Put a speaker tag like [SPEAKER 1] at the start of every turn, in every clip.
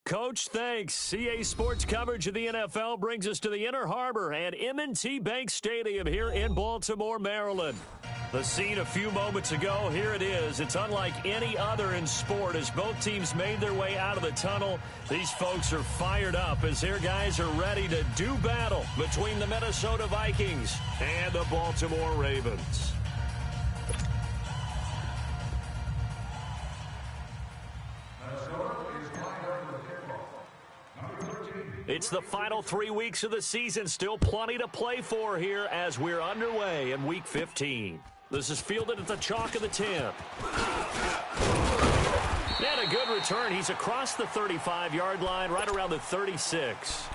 [SPEAKER 1] Coach, thanks. CA Sports coverage of the NFL brings us to the Inner Harbor and M&T Bank Stadium here in Baltimore, Maryland. The scene a few moments ago, here it is. It's unlike any other in sport as both teams made their way out of the tunnel. These folks are fired up as their guys are ready to do battle between the Minnesota Vikings and the Baltimore Ravens. It's the final 3 weeks of the season. Still plenty to play for here as we're underway in Week 15. This is fielded at the chalk of the 10. And a good return. He's across the 35-yard line, right around the 36.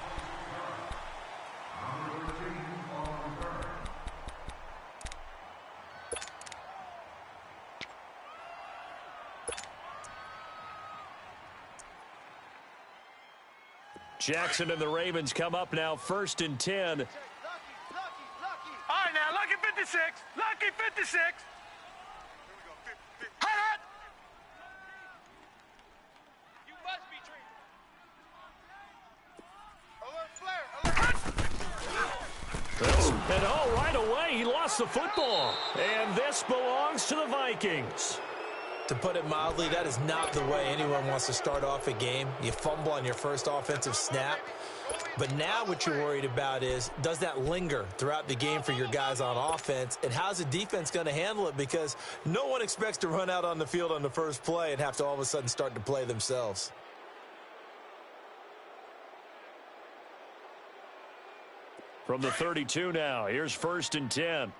[SPEAKER 1] Jackson and the Ravens come up now, 1st and 10.
[SPEAKER 2] All right, now, lucky 56. Lucky 56. Here we go. 50. Hot! You must be treated. Alert, flare. Alert.
[SPEAKER 1] And right away, he lost the football. And this belongs to the Vikings.
[SPEAKER 3] To put it mildly, that is not the way anyone wants to start off a game. You fumble on your first offensive snap. But now what you're worried about is, does that linger throughout the game for your guys on offense? And how's the defense going to handle it? Because no one expects to run out on the field on the first play and have to all of a sudden start to play themselves.
[SPEAKER 1] From the 32 now, here's 1st and 10.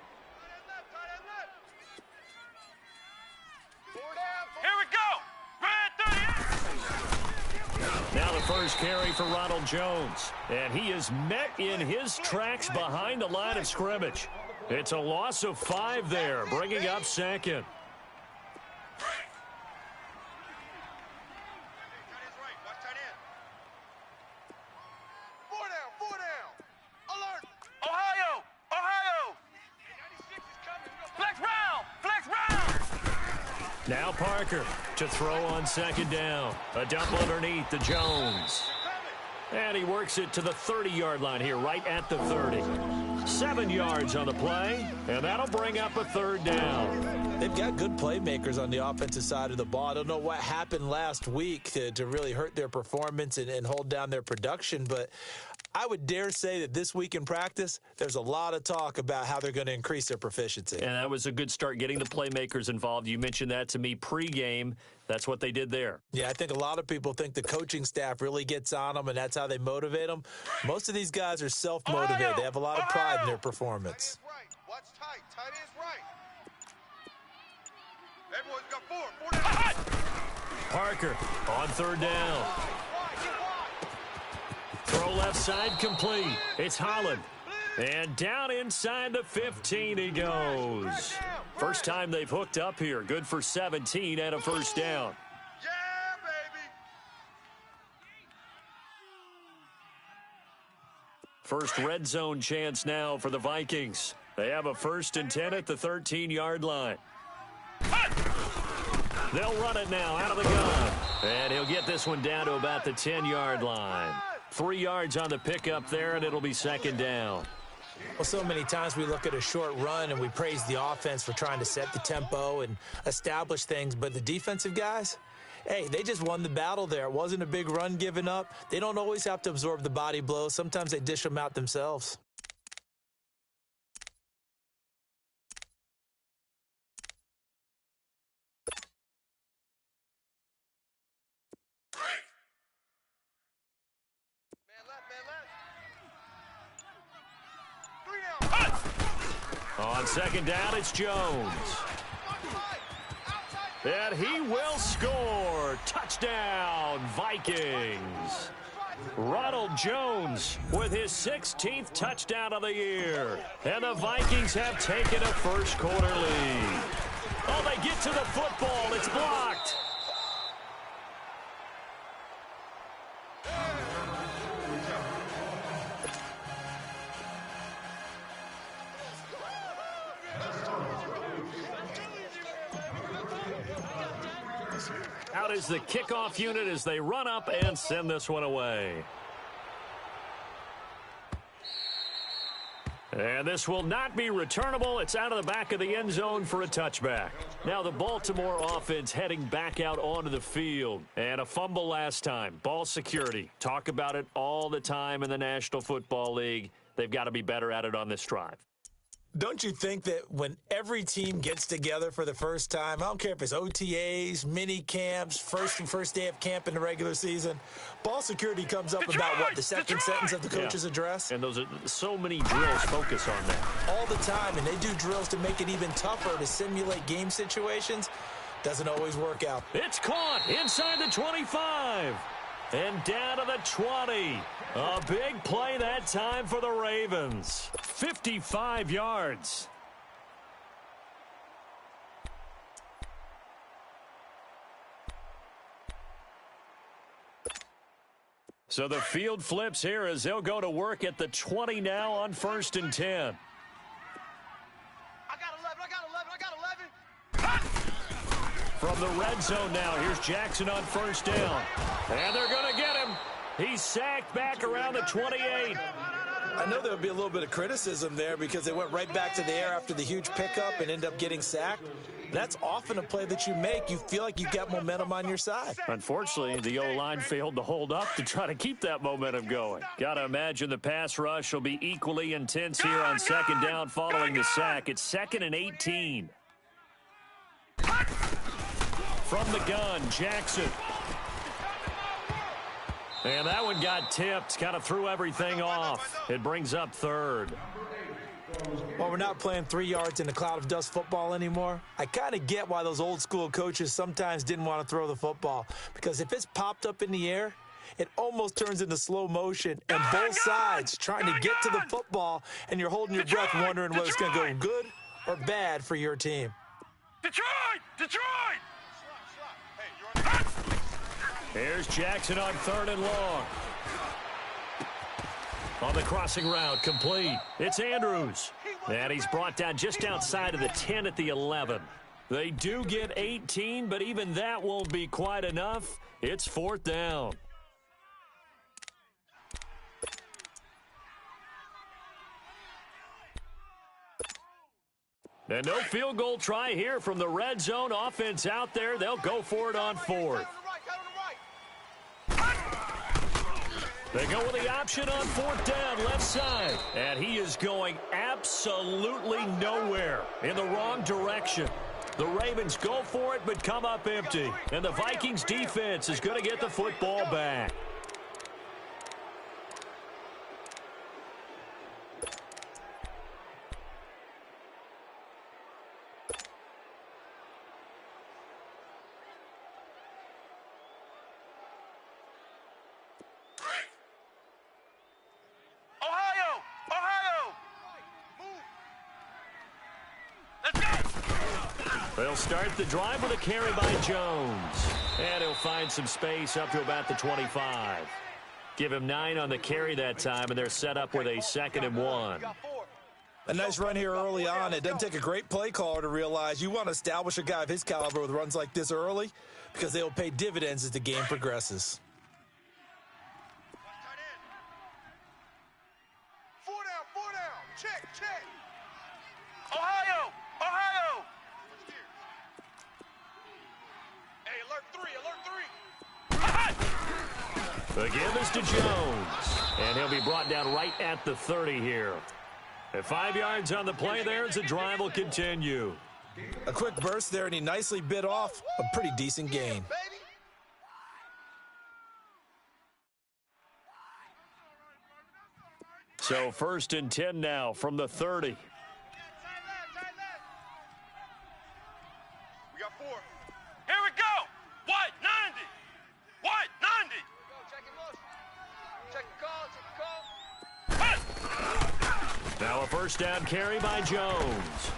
[SPEAKER 1] Now the first carry for Ronald Jones. And he is met in his tracks behind the line of scrimmage. It's a loss of 5 there, bringing up 2nd. Now Parker to throw on 2nd down. A dump underneath to Jones. And he works it to the 30-yard line here, right at the 30. 7 yards on the play, and that'll bring up a 3rd down.
[SPEAKER 3] They've got good playmakers on the offensive side of the ball. I don't know what happened last week to really hurt their performance and hold down their production, but I would dare say that this week in practice, there's a lot of talk about how they're going to increase their proficiency.
[SPEAKER 1] And that was a good start, getting the playmakers involved. You mentioned that to me pregame. That's what they did there.
[SPEAKER 3] Yeah, I think a lot of people think the coaching staff really gets on them, and that's how they motivate them. Most of these guys are self-motivated. They have a lot of pride in their performance.
[SPEAKER 2] Watch tight. Tight is right. Everyone's got 4 down.
[SPEAKER 1] Parker on 3rd down. Throw left side complete. It's Holland. And down inside the 15 he goes. First time they've hooked up here. Good for 17 and a 1st down.
[SPEAKER 2] Yeah, baby.
[SPEAKER 1] First red zone chance now for the Vikings. They have a 1st and 10 at the 13-yard line. They'll run it now out of the gun. And he'll get this one down to about the 10-yard line. 3 yards on the pickup there, and it'll be 2nd down.
[SPEAKER 3] Well, so many times we look at a short run and we praise the offense for trying to set the tempo and establish things, but the defensive guys, hey, they just won the battle there. It wasn't a big run given up. They don't always have to absorb the body blows. Sometimes they dish them out themselves.
[SPEAKER 1] On 2nd down, it's Jones. And he will score. Touchdown, Vikings. Ronald Jones with his 16th touchdown of the year. And the Vikings have taken a first-quarter lead. Oh, they get to the football. It's blocked. Out is the kickoff unit as they run up and send this one away. And this will not be returnable. It's out of the back of the end zone for a touchback. Now the Baltimore offense heading back out onto the field. And a fumble last time. Ball security. Talk about it all the time in the National Football League. They've got to be better at it on this drive.
[SPEAKER 3] Don't you think that when every team gets together for the first time, I don't care if it's OTAs, mini camps, first day of camp in the regular season, ball security comes up about what, the second sentence of the coach's address?
[SPEAKER 1] And those are so many drills focus on that.
[SPEAKER 3] All the time, and they do drills to make it even tougher to simulate game situations. Doesn't always work out.
[SPEAKER 1] It's caught inside the 25 and down to the 20. A big play that time for the Ravens. 55 yards. So the field flips here as they'll go to work at the 20 now on 1st and 10.
[SPEAKER 2] I got 11, I got 11.
[SPEAKER 1] From the red zone now, here's Jackson on 1st down. And they're going to get him. He's sacked back around the 28.
[SPEAKER 3] I know there'll be a little bit of criticism there because they went right back to the air after the huge pickup and ended up getting sacked. That's often a play that you make. You feel like you've got momentum on your side.
[SPEAKER 1] Unfortunately, the O-line failed to hold up to try to keep that momentum going. Got to imagine the pass rush will be equally intense here on 2nd down following the sack. It's 2nd and 18. From the gun, Jackson. And that one got tipped, kind of threw everything off. It brings up 3rd.
[SPEAKER 3] Well, we're not playing 3 yards in a cloud of dust football anymore. I kind of get why those old school coaches sometimes didn't want to throw the football. Because if it's popped up in the air, it almost turns into slow motion. And both sides trying to get to the football, and you're holding your breath wondering whether it's going to go good or bad for your team.
[SPEAKER 2] Detroit! Detroit!
[SPEAKER 1] Here's Jackson on 3rd and long. On the crossing route, complete. It's Andrews. And he's brought down just outside of the 10 at the 11. They do get 18, but even that won't be quite enough. It's 4th down. And no field goal try here from the red zone. Offense out there. They'll go for it on 4th. They go with the option on 4th down, left side. And he is going absolutely nowhere in the wrong direction. The Ravens go for it but come up empty. And the Vikings defense is going to get the football back. They'll start the drive with a carry by Jones. And he'll find some space up to about the 25. Give him 9 on the carry that time, and they're set up with a 2nd and 1.
[SPEAKER 3] A nice run here early on. It doesn't take a great play caller to realize you want to establish a guy of his caliber with runs like this early because they will pay dividends as the game progresses.
[SPEAKER 2] 4 down. Check. Ohio! Hey, alert 3!
[SPEAKER 1] The give is to Jones. And he'll be brought down right at the 30 here. At 5 yards on the play there as the drive will continue.
[SPEAKER 3] A quick burst there, and he nicely bit off a pretty decent gain.
[SPEAKER 1] So 1st and 10 now from the 30.
[SPEAKER 2] We got 4. Here we go! White, 90! White, 90! Check the call.
[SPEAKER 1] Now a 1st down carry by Jones.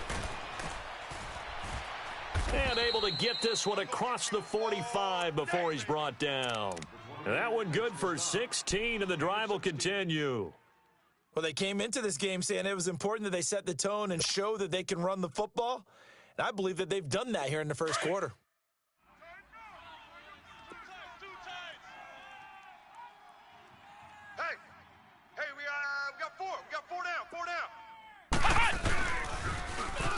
[SPEAKER 1] And able to get this one across the 45 before he's brought down. And that one good for 16, and the drive will continue.
[SPEAKER 3] Well, they came into this game saying it was important that they set the tone and show that they can run the football. And I believe that they've done that here in the first quarter.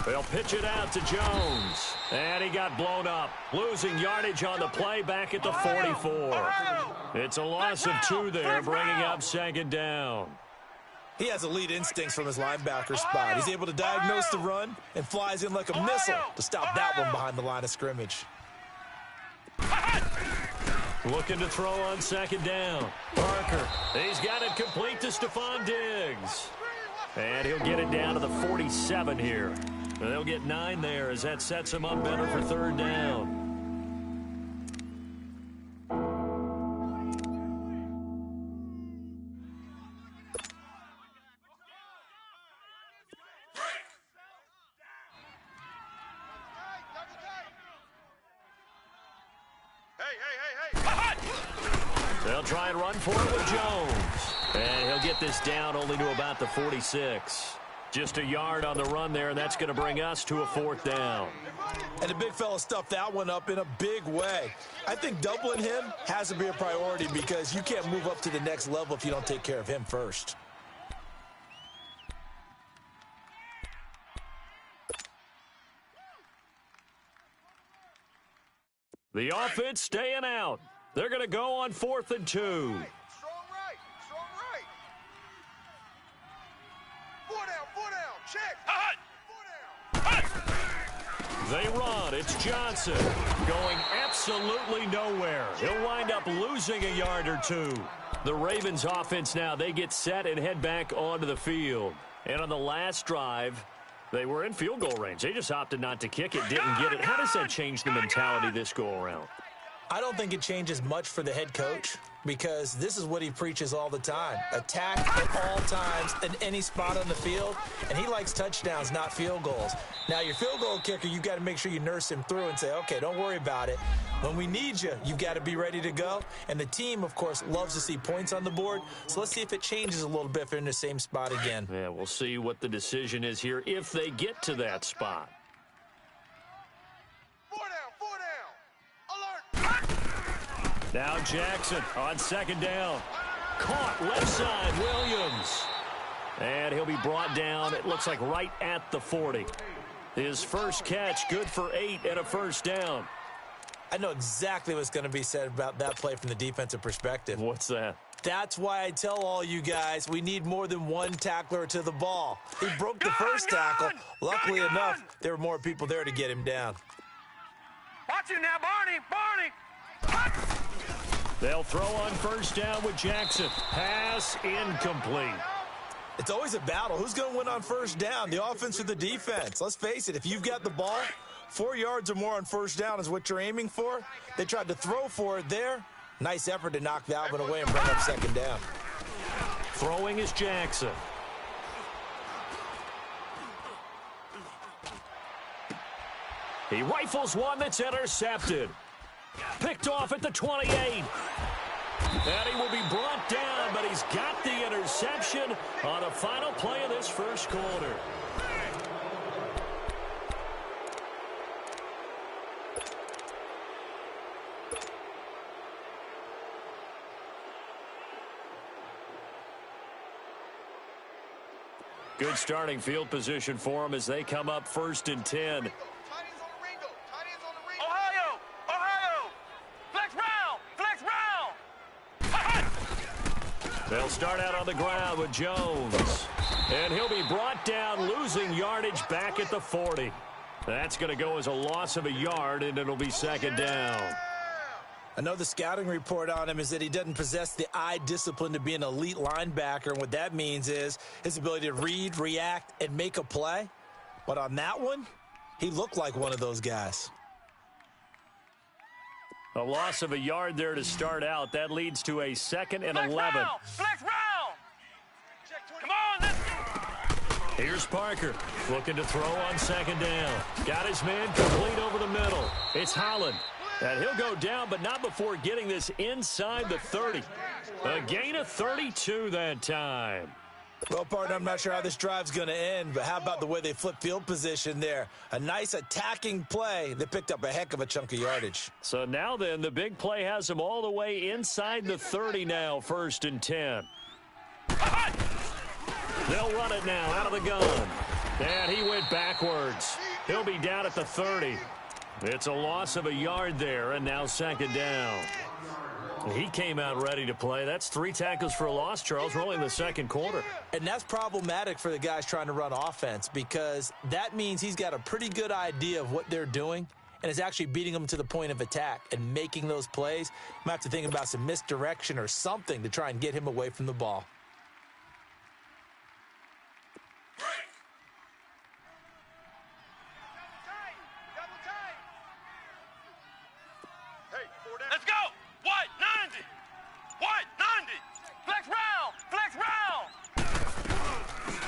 [SPEAKER 1] They'll pitch it out to Jones. And he got blown up. Losing yardage on the play back at the 44. It's a loss of 2 there, bringing up second down.
[SPEAKER 3] He has elite instincts from his linebacker spot. He's able to diagnose the run and flies in like a missile to stop that one behind the line of scrimmage.
[SPEAKER 1] Looking to throw on second down. Parker, he's got it complete to Stephon Diggs. And he'll get it down to the 47 here. They'll get 9 there as that sets him up better for third down. They'll try and run for it with Jones. And he'll get this down only to about the 46. Just a yard on the run there, and that's going to bring us to a fourth down.
[SPEAKER 3] And the big fella stuffed that one up in a big way. I think doubling him has to be a priority because you can't move up to the next level if you don't take care of him first.
[SPEAKER 1] The offense staying out. They're going to go on 4th and 2.
[SPEAKER 2] Strong right. Strong right. 4 down. Check.
[SPEAKER 1] They run. It's Johnson going absolutely nowhere. He'll wind up losing a yard or 2. The Ravens offense now, they get set and head back onto the field. And on the last drive, they were in field goal range. They just opted not to kick it, didn't get it. How does that change the mentality this go around?
[SPEAKER 3] I don't think it changes much for the head coach because this is what he preaches all the time. Attack at all times in any spot on the field, and he likes touchdowns, not field goals. Now, your field goal kicker, you've got to make sure you nurse him through and say, okay, don't worry about it. When we need you, you've got to be ready to go. And the team, of course, loves to see points on the board. So let's see if it changes a little bit if they're in the same spot again.
[SPEAKER 1] Yeah, we'll see what the decision is here if they get to that spot.
[SPEAKER 2] 4 down. Alert.
[SPEAKER 1] Now Jackson on second down. Caught left side, Williams. And he'll be brought down, it looks like right at the 40. His first catch, good for 8 and a first down.
[SPEAKER 3] I know exactly what's going to be said about that play from the defensive perspective.
[SPEAKER 1] What's that?
[SPEAKER 3] That's why I tell all you guys we need more than one tackler to the ball. He broke the first tackle. Luckily enough, there were more people there to get him down.
[SPEAKER 2] Watch it now, Barney.
[SPEAKER 1] They'll throw on first down with Jackson. Pass incomplete.
[SPEAKER 3] It's always a battle. Who's going to win on first down, the offense or the defense? Let's face it, if you've got the ball, 4 yards or more on first down is what you're aiming for. They tried to throw for it there. Nice effort to knock that one away and bring up second down.
[SPEAKER 1] Throwing is Jackson. He rifles one that's intercepted. Picked off at the 28. And he will be brought down, but he's got the interception on the final play of this first quarter. Good starting field position for them as they come up 1st and 10. They'll start out on the ground with Jones. And he'll be brought down, losing yardage back at the 40. That's going to go as a loss of a yard, and it'll be second down.
[SPEAKER 3] I know the scouting report on him is that he doesn't possess the eye discipline to be an elite linebacker, and what that means is his ability to read, react, and make a play. But on that one, he looked like one of those guys.
[SPEAKER 1] A loss of a yard there to start out. That leads to a 2nd and 11.
[SPEAKER 2] Flex round. Come on, let's go.
[SPEAKER 1] Here's Parker looking to throw on second down. Got his man complete over the middle. It's Holland. And he'll go down, but not before getting this inside the 30. A gain of 32 that time.
[SPEAKER 3] Well, partner, I'm not sure how this drive's going to end, but how about the way they flip field position there? A nice attacking play that picked up a heck of a chunk of yardage.
[SPEAKER 1] So now then, the big play has them all the way inside the 30 now, 1st and 10. They'll run it now out of the gun. And he went backwards. He'll be down at the 30. It's a loss of a yard there, and now second down. He came out ready to play. That's 3 tackles for a loss, Charles. We're only in the second quarter.
[SPEAKER 3] And that's problematic for the guys trying to run offense because that means he's got a pretty good idea of what they're doing and is actually beating them to the point of attack and making those plays. Might have to think about some misdirection or something to try and get him away from the ball.
[SPEAKER 2] Let's go! White, 90! White, 90! Flex round! Flex round!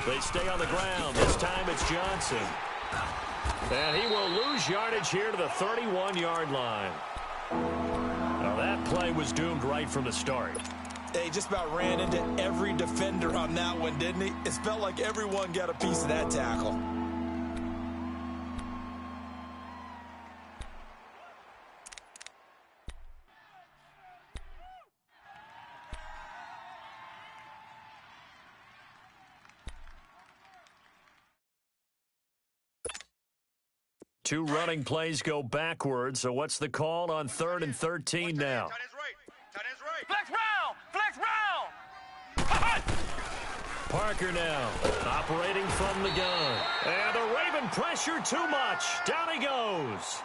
[SPEAKER 1] They stay on the ground. This time it's Johnson. And he will lose yardage here to the 31-yard line. Now that play was doomed right from the start.
[SPEAKER 3] He just about ran into every defender on that one, didn't he? It felt like everyone got a piece of that tackle.
[SPEAKER 1] Two running plays go backwards, so what's the call on 3rd and 13 now?
[SPEAKER 2] Tight end's right. Tight end's right. Flex round! Flex round!
[SPEAKER 1] Parker now operating from the gun. And the Raven pressure too much. Down he goes.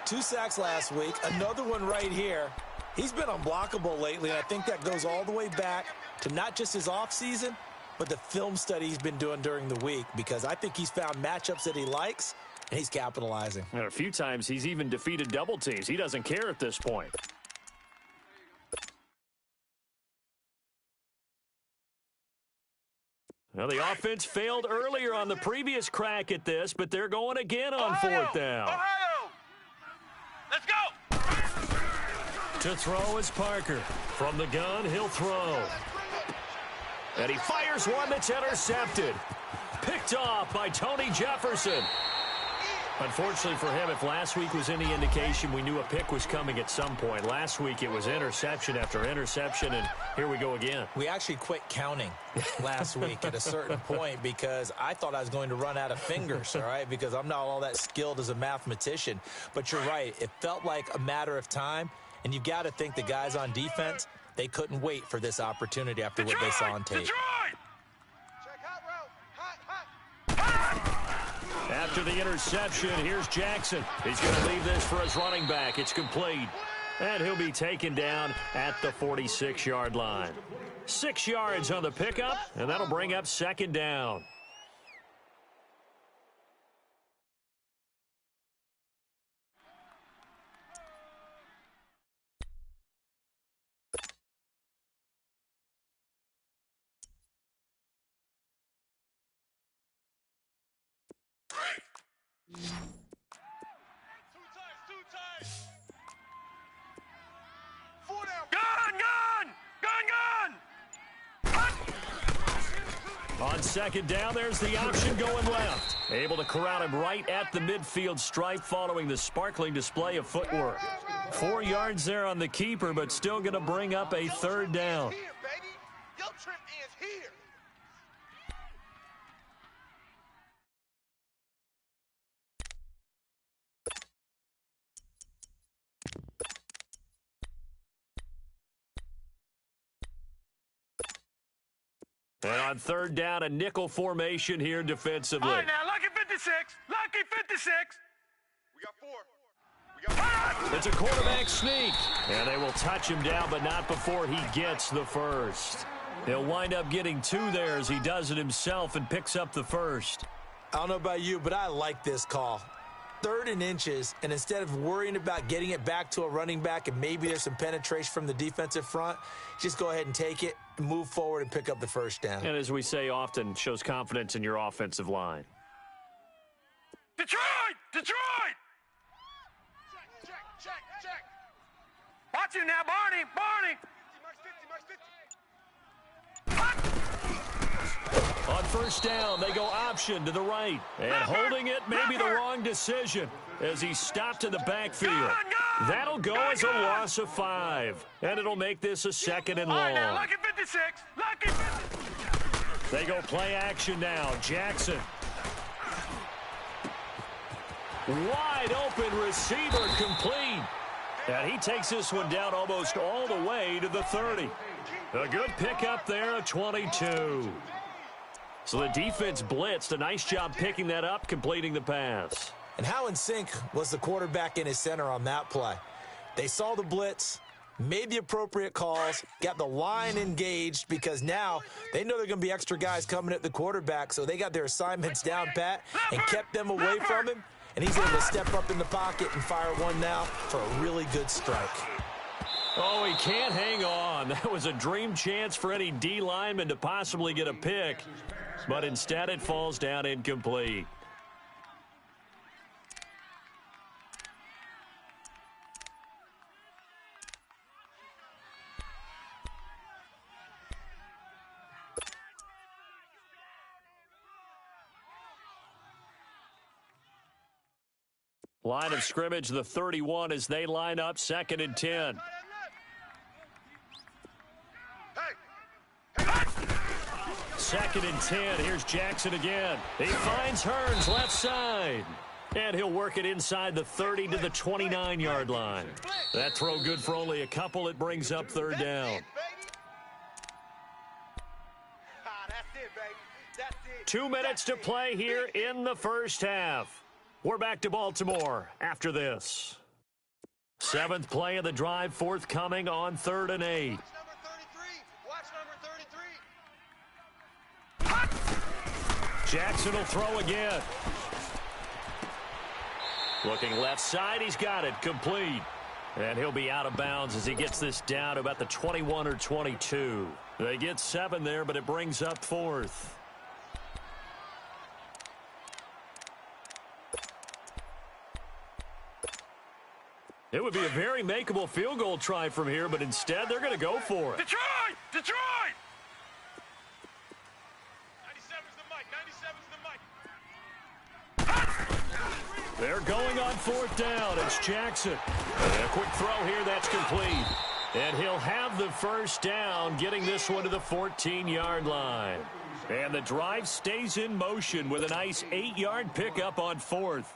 [SPEAKER 3] 2 sacks last week, another one right here. He's been unblockable lately, and I think that goes all the way back to not just his offseason, but the film study he's been doing during the week, because I think he's found matchups that he likes, and he's capitalizing.
[SPEAKER 1] And a few times he's even defeated double teams. He doesn't care at this point. Well, the offense failed earlier on the previous crack at this, but they're going again on 4th down.
[SPEAKER 2] Ohio! Let's go!
[SPEAKER 1] To throw is Parker. From the gun, he'll throw. And he fires one that's intercepted. Picked off by Tony Jefferson. Unfortunately for him, if last week was any indication, we knew a pick was coming at some point. Last week it was interception after interception, and here we go again.
[SPEAKER 3] We actually quit counting last week at a certain point because I thought I was going to run out of fingers, all right, because I'm not all that skilled as a mathematician. But you're right. It felt like a matter of time, and you've got to think the guys on defense, they couldn't wait for this opportunity after what they saw on tape.
[SPEAKER 1] After the interception, here's Jackson. He's going to leave this for his running back. It's complete. And he'll be taken down at the 46-yard line. 6 yards on the pickup, and that'll bring up second down. On second down, there's the option going left. Able to corral him right at the midfield stripe following the sparkling display of footwork. 4 yards there on the keeper, but still going to bring up a third down.
[SPEAKER 2] Your trip is here.
[SPEAKER 1] And on third down, a nickel formation here defensively.
[SPEAKER 2] All right, now, lucky 56. Lucky 56. We got 4. We got 5.
[SPEAKER 1] It's a quarterback sneak. And they will touch him down, but not before he gets the first. He'll wind up getting 2 there as he does it himself and picks up the first.
[SPEAKER 3] I don't know about you, but I like this call. 3rd and inches, and instead of worrying about getting it back to a running back and maybe there's some penetration from the defensive front, just go ahead and take it, move forward, and pick up the first down.
[SPEAKER 1] And as we say often, shows confidence in your offensive line.
[SPEAKER 2] Detroit! Detroit! Check. Watch him now, Barney. 50,
[SPEAKER 1] On first down, they go option to the right. And holding it may be the wrong decision as he stopped in the backfield. That'll go as a loss of 5. And it'll make this a 2nd and long.
[SPEAKER 2] All right, now, lucky 56. Lucky 56.
[SPEAKER 1] They go play action now. Jackson. Wide open receiver complete. And he takes this one down almost all the way to the 30. A good pickup there, a 22. So the defense blitzed. A nice job picking that up, completing the pass.
[SPEAKER 3] And how in sync was the quarterback and his center on that play? They saw the blitz, made the appropriate calls, got the line engaged because now they know there are going to be extra guys coming at the quarterback, so they got their assignments down pat and kept them away from him, and he's able to step up in the pocket and fire one now for a really good strike.
[SPEAKER 1] Oh, he can't hang on. That was a dream chance for any D lineman to possibly get a pick, but instead it falls down incomplete. Line of scrimmage, the 31 as they line up, 2nd and 10. Second and 10. Here's Jackson again. He finds Hearns left side. And he'll work it inside the 30 to the 29-yard line. That throw good for only a couple. It brings up 3rd down. 2 minutes to play here in the first half. We're back to Baltimore after this. 7th play of the drive forthcoming on 3rd and 8.
[SPEAKER 2] Watch number 33.
[SPEAKER 1] Jackson will throw again. Looking left side, he's got it, complete. And he'll be out of bounds as he gets this down to about the 21 or 22. They get 7 there, but it brings up 4th. It would be a very makeable field goal try from here, but instead they're going to go for it.
[SPEAKER 2] Detroit! Detroit! 97's the mic.
[SPEAKER 1] They're going on 4th down. It's Jackson. And a quick throw here, that's complete. And he'll have the first down, getting this one to the 14-yard line. And the drive stays in motion with a nice 8-yard pickup on 4th.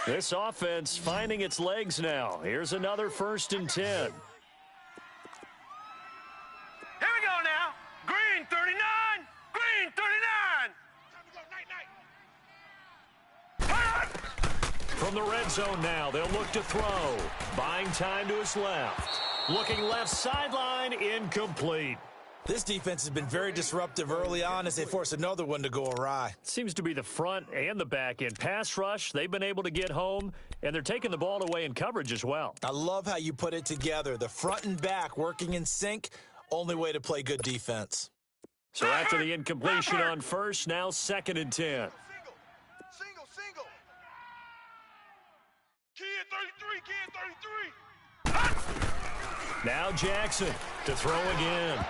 [SPEAKER 1] This offense finding its legs now. Here's another 1st and 10.
[SPEAKER 2] Here we go now. Green 39. Green 39.
[SPEAKER 1] From the red zone now, they'll look to throw. Buying time to his left. Looking left sideline, incomplete.
[SPEAKER 3] This defense has been very disruptive early on as they force another one to go awry.
[SPEAKER 1] Seems to be the front and the back end. Pass rush, they've been able to get home, and they're taking the ball away in coverage as well.
[SPEAKER 3] I love how you put it together. The front and back working in sync, only way to play good defense.
[SPEAKER 1] So after the incompletion on 1st, now 2nd and 10.
[SPEAKER 2] Single. Kid 33.
[SPEAKER 1] Now Jackson to throw again.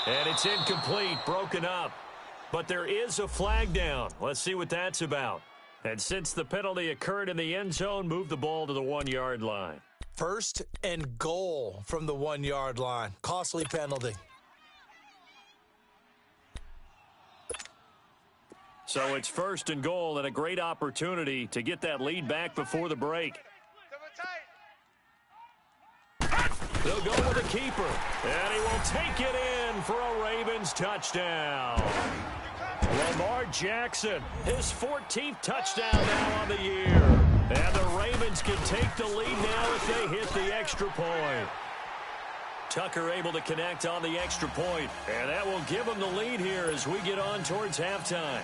[SPEAKER 1] And it's incomplete, broken up. But there is a flag down. Let's see what that's about. And since the penalty occurred in the end zone, move the ball to the 1-yard line.
[SPEAKER 3] 1st and goal from the 1-yard line. Costly penalty.
[SPEAKER 1] So it's 1st and goal and a great opportunity to get that lead back before the break. They'll go with the keeper, and he will take it in for a Ravens touchdown. Lamar Jackson, his 14th touchdown now on the year. And the Ravens can take the lead now if they hit the extra point. Tucker able to connect on the extra point, and that will give them the lead here as we get on towards halftime.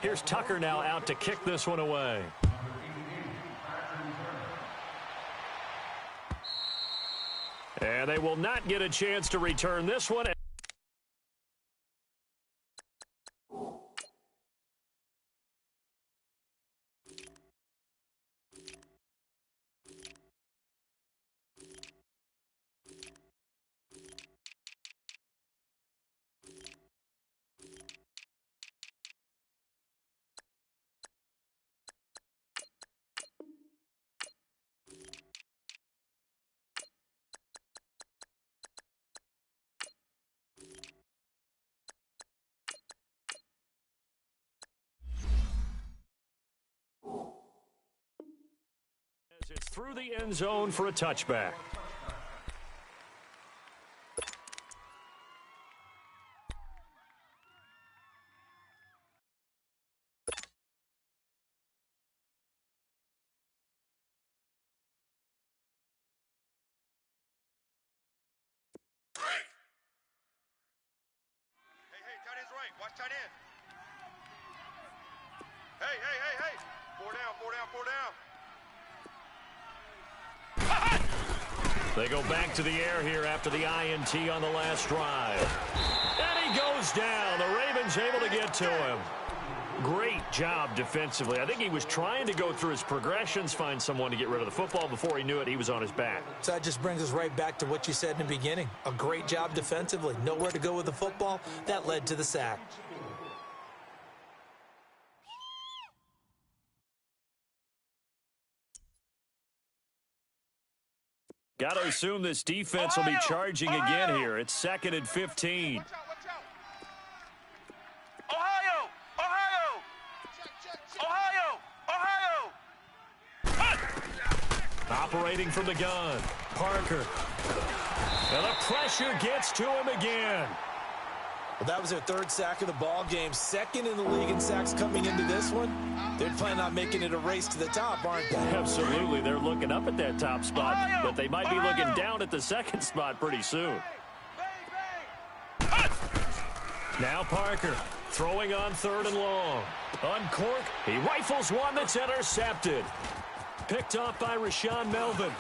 [SPEAKER 1] Here's Tucker now out to kick this one away. And they will not get a chance to return this one. It's through the end zone for a touchback.
[SPEAKER 2] Tight end's right. Watch tight end. Hey. 4 down.
[SPEAKER 1] They go back to the air here after the INT on the last drive. And he goes down. The Ravens able to get to him. Great job defensively. I think he was trying to go through his progressions, find someone to get rid of the football. Before he knew it, he was on his back.
[SPEAKER 3] So that just brings us right back to what you said in the beginning. A great job defensively. Nowhere to go with the football. That led to the sack.
[SPEAKER 1] Got to assume this defense will be charging again here. It's 2nd and 15.
[SPEAKER 2] Watch out. Ohio.
[SPEAKER 1] Operating from the gun. Parker. And the pressure gets to him again.
[SPEAKER 3] Well, that was their 3rd sack of the ball game. 2nd in the league in sacks coming into this one. They're planning on making it a race to the top, aren't they?
[SPEAKER 1] Absolutely. They're looking up at that top spot, but they might be looking down at the 2nd spot pretty soon. Now Parker throwing on 3rd and long. Uncork. He rifles one that's intercepted. Picked off by Rashawn Melvin.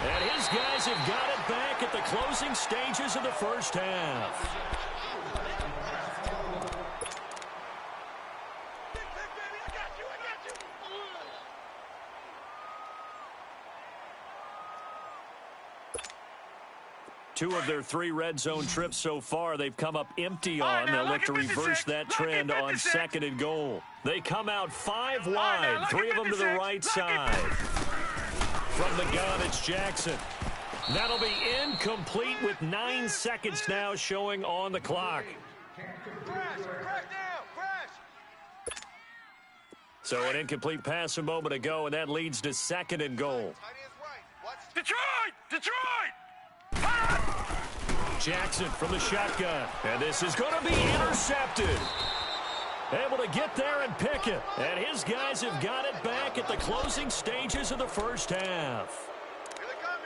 [SPEAKER 1] And his guys have got it back at the closing stages of the first half. Two of their 3 red zone trips so far, they've come up empty on. They'll look to reverse that trend on 2nd and goal. They come out 5 wide, 3 of them to the right side. From the gun, it's Jackson. That'll be incomplete with 9 seconds now showing on the clock. So an incomplete pass a moment ago, and that leads to 2nd and goal.
[SPEAKER 2] Detroit!
[SPEAKER 1] Jackson from the shotgun. And this is going to be intercepted. Able to get there and pick it. And his guys have got it back at the closing stages of the first half.
[SPEAKER 2] Here they come. On.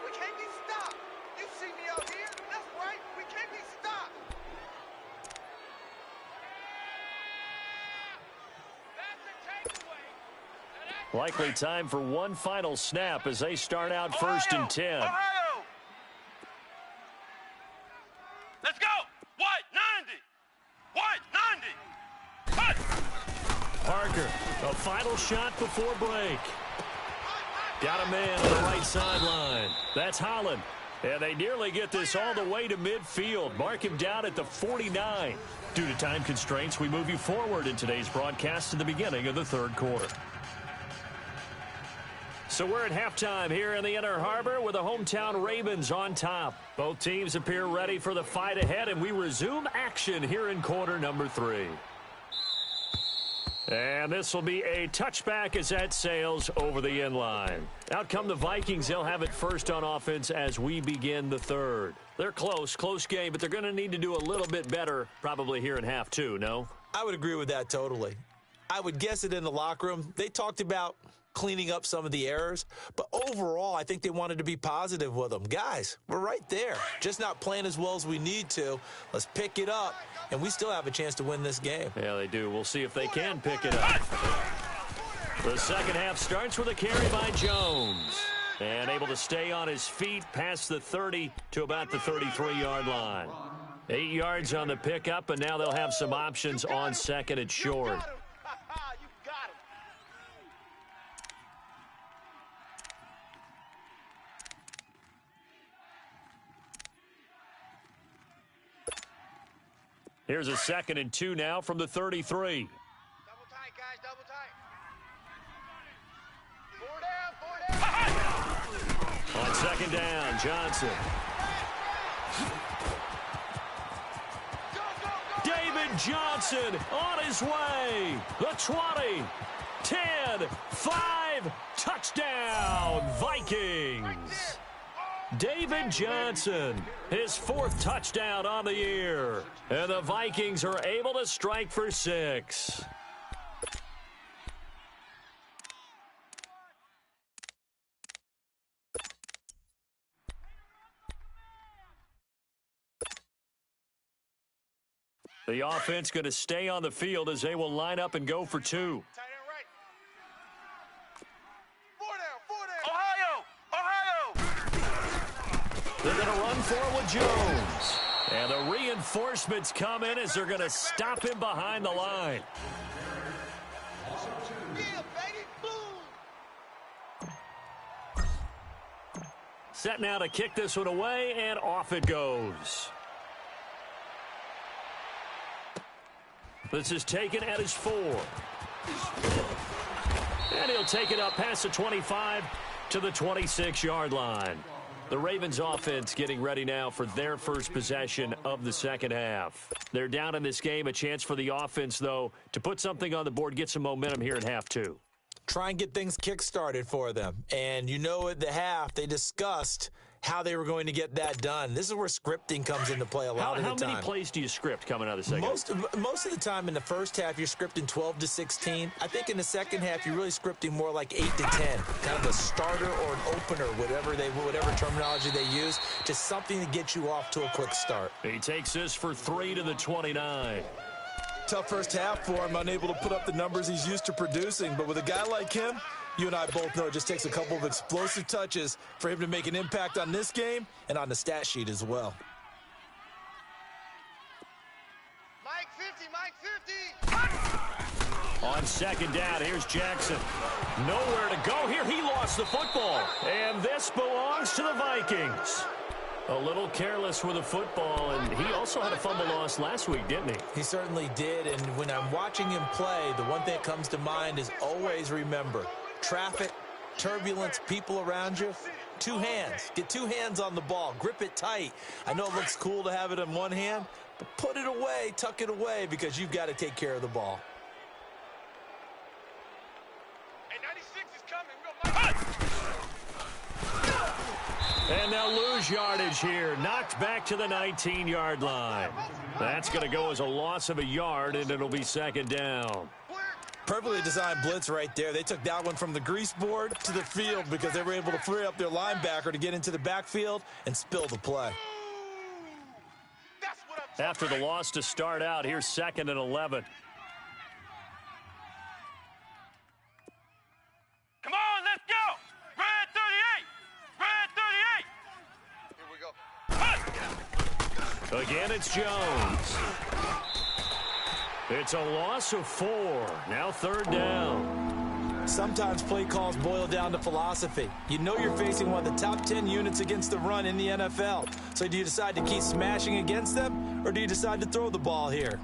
[SPEAKER 2] We can't be stopped. You see me out here? That's right. We can't be stopped. That's a takeaway.
[SPEAKER 1] Likely time for one final snap as they start out 1st and 10.
[SPEAKER 2] Ohio. Let's go. What? 90. Cut.
[SPEAKER 1] Parker, a final shot before break. Got a man on the right sideline. That's Holland. And they nearly get this all the way to midfield. Mark him down at the 49. Due to time constraints, we move you forward in today's broadcast to the beginning of the 3rd quarter. So we're at halftime here in the Inner Harbor with the hometown Ravens on top. Both teams appear ready for the fight ahead, and we resume action here in quarter number 3. And this will be a touchback as that sails over the end line. Out come the Vikings. They'll have it first on offense as we begin the 3rd. They're close game, but they're going to need to do a little bit better probably here in half 2, no?
[SPEAKER 3] I would agree with that totally. I would guess it in the locker room. They talked about cleaning up some of the errors, but overall, I think they wanted to be positive with them. Guys, we're right there. Just not playing as well as we need to. Let's pick it up, and we still have a chance to win this game.
[SPEAKER 1] Yeah, they do. We'll see if they can pick it up. The second half starts with a carry by Jones. And able to stay on his feet past the 30 to about the 33-yard line. 8 yards on the pickup, and now they'll have some options on 2nd and short. Here's a 2nd and 2 now from the 33.
[SPEAKER 2] Double tight, guys, double tight. 4 down.
[SPEAKER 1] On 2nd down, Johnson. David Johnson on his way. The 20, 10, 5, touchdown, Vikings. David Johnson, his 4th touchdown on the year. And the Vikings are able to strike for 6. The offense going to stay on the field as they will line up and go for 2. They're going to run forward Jones. And the reinforcements come in as they're going to stop him behind the line. Set now to kick this one away, and off it goes. This is taken at his 4. And he'll take it up past the 25 to the 26-yard line. The Ravens offense getting ready now for their first possession of the second half. They're down in this game. A chance for the offense, though, to put something on the board, get some momentum here in half 2.
[SPEAKER 3] Try and get things kick-started for them. And you know at the half, they discussed how they were going to get that done. This is where scripting comes into play a lot of the time.
[SPEAKER 1] How many plays do you script coming out of the second half?
[SPEAKER 3] Most of the time in the first half, you're scripting 12 to 16. I think in the second half, you're really scripting more like 8 to 10. Kind of a starter or an opener, whatever terminology they use, just something to get you off to a quick start.
[SPEAKER 1] He takes this for 3 to the 29.
[SPEAKER 3] Tough first half for him, unable to put up the numbers he's used to producing. But with a guy like him, you and I both know it just takes a couple of explosive touches for him to make an impact on this game and on the stat sheet as well.
[SPEAKER 2] Mike 50.
[SPEAKER 1] On second down, here's Jackson. Nowhere to go here. He lost the football. And this belongs to the Vikings. A little careless with the football, and he also had a fumble loss last week, didn't he?
[SPEAKER 3] He certainly did, and when I'm watching him play, the one thing that comes to mind is always remember, traffic, turbulence, people around you, 2 hands. Get 2 hands on the ball. Grip it tight. I know it looks cool to have it in one hand, but put it away, tuck it away, because you've got to take care of the ball.
[SPEAKER 2] Hey, 96 is coming. We're going to
[SPEAKER 1] And they'll lose yardage here. Knocked back to the 19-yard line. That's going to go as a loss of a yard, and it'll be second down.
[SPEAKER 3] Perfectly designed blitz right there. They took that one from the grease board to the field because they were able to free up their linebacker to get into the backfield and spill the play.
[SPEAKER 1] After the loss to start out, here's 2nd and 11.
[SPEAKER 2] Come on, let's go. Red 38. Red 38. Here we go.
[SPEAKER 1] Again, it's Jones. It's a loss of 4. Now 3rd down.
[SPEAKER 3] Sometimes play calls boil down to philosophy. You know you're facing one of the top 10 units against the run in the NFL. So do you decide to keep smashing against them, or do you decide to throw the ball here?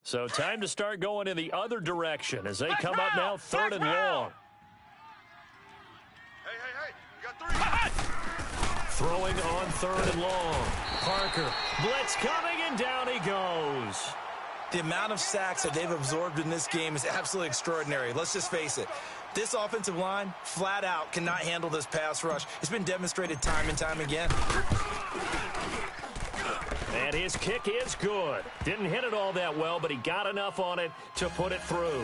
[SPEAKER 1] So time to start going in the other direction as they come up now 3rd and long.
[SPEAKER 2] Hey, you got 3.
[SPEAKER 1] Throwing on 3rd and long. Parker, blitz coming, and down he goes.
[SPEAKER 3] The amount of sacks that they've absorbed in this game is absolutely extraordinary. Let's just face it. This offensive line, flat out, cannot handle this pass rush. It's been demonstrated time and time again.
[SPEAKER 1] And his kick is good. Didn't hit it all that well, but he got enough on it to put it through.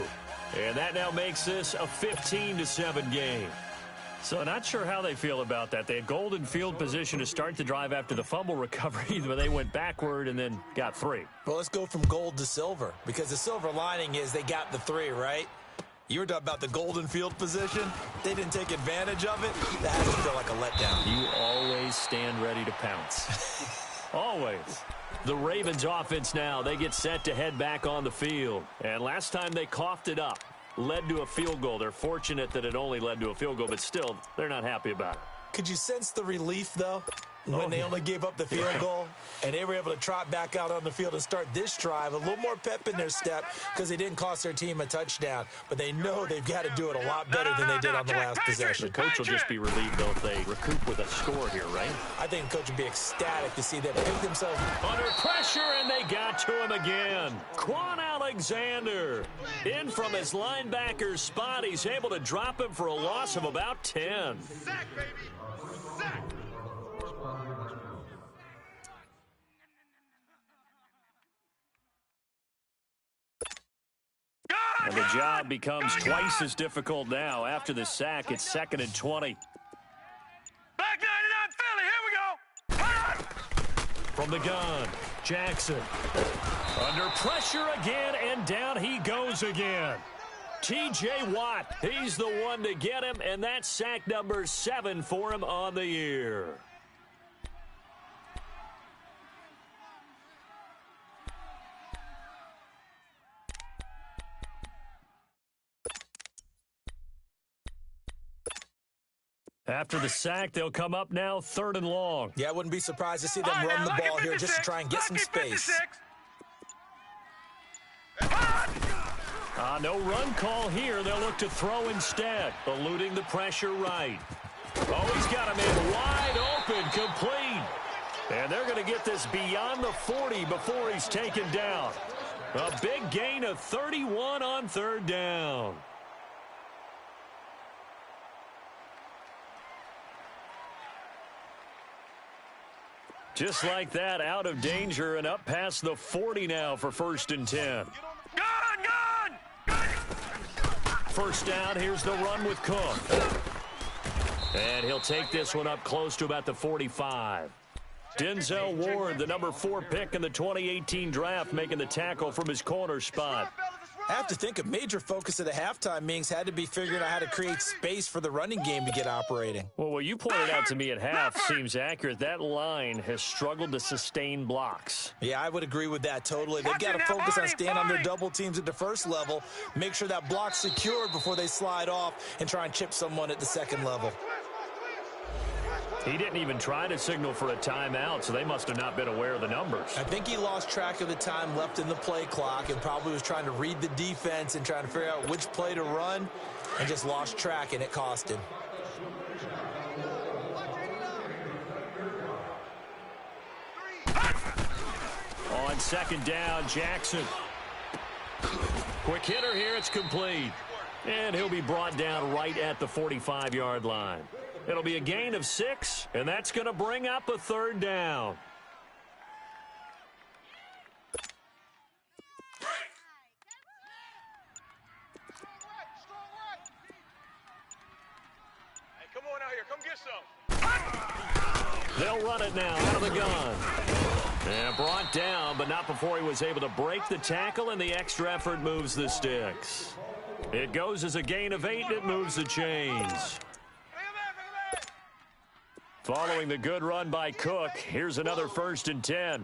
[SPEAKER 1] And that now makes this a 15-7 game. So not sure how they feel about that. They had golden field position to start the drive after the fumble recovery, but they went backward and then got 3.
[SPEAKER 3] Well, let's go from gold to silver, because the silver lining is they got the 3, right? You were talking about the golden field position. They didn't take advantage of it. That has to feel like a letdown.
[SPEAKER 1] You always stand ready to pounce. Always. The Ravens offense now, they get set to head back on the field. And last time they coughed it up. Led to a field goal. They're fortunate that it only led to a field goal, but still, they're not happy about it.
[SPEAKER 3] Could you sense the relief, though, when they only gave up the field goal and they were able to trot back out on the field and start this drive. A little more pep in their step because they didn't cost their team a touchdown, but they know they've got to do it a lot better than they did on the last possession.
[SPEAKER 1] The coach will just be relieved, though, if they recoup with a score here, right?
[SPEAKER 3] I think the coach would be ecstatic to see them pick themselves
[SPEAKER 1] under pressure, and they got to him again. Quan Alexander in from his linebacker's spot. He's able to drop him for a loss of about 10.
[SPEAKER 2] Sack, baby. Sack.
[SPEAKER 1] And the job becomes twice as difficult now. After the sack, it's 2nd and 20.
[SPEAKER 2] Back 99 Philly, here we go.
[SPEAKER 1] From the gun, Jackson. Under pressure again, and down he goes again. T.J. Watt, he's the one to get him, and that's sack number 7 for him on the year. After the sack, they'll come up now 3rd and long.
[SPEAKER 3] Yeah, I wouldn't be surprised to see them run the ball here just to try and get some space.
[SPEAKER 1] No run call here. They'll look to throw instead, eluding the pressure right. Oh, he's got him in wide open, complete. And they're going to get this beyond the 40 before he's taken down. A big gain of 31 on 3rd down. Just like that, out of danger and up past the 40 now for 1st and 10.
[SPEAKER 2] Gun!
[SPEAKER 1] First down, here's the run with Cook. And he'll take this one up close to about the 45. Denzel Ward, the number 4 pick in the 2018 draft, making the tackle from his corner spot.
[SPEAKER 3] I have to think a major focus of the halftime meetings had to be figuring out how to create space for the running game to get operating.
[SPEAKER 1] Well, what you pointed out to me at half seems accurate. That line has struggled to sustain blocks.
[SPEAKER 3] Yeah, I would agree with that totally. They've got to focus on staying on their double teams at the first level, make sure that block's secured before they slide off and try and chip someone at the second level.
[SPEAKER 1] He didn't even try to signal for a timeout, so they must have not been aware of the numbers.
[SPEAKER 3] I think he lost track of the time left in the play clock and probably was trying to read the defense and trying to figure out which play to run and just lost track, and it cost him.
[SPEAKER 1] On 2nd down, Jackson. Quick hitter here, it's complete. And he'll be brought down right at the 45-yard line. It'll be a gain of 6, and that's going to bring up a 3rd down.
[SPEAKER 2] Hey, come on out here. Come get some.
[SPEAKER 1] They'll run it now out of the gun. And brought down, but not before he was able to break the tackle, and the extra effort moves the sticks. It goes as a gain of 8, and it moves the chains. Following the good run by Cook, here's another 1st and 10.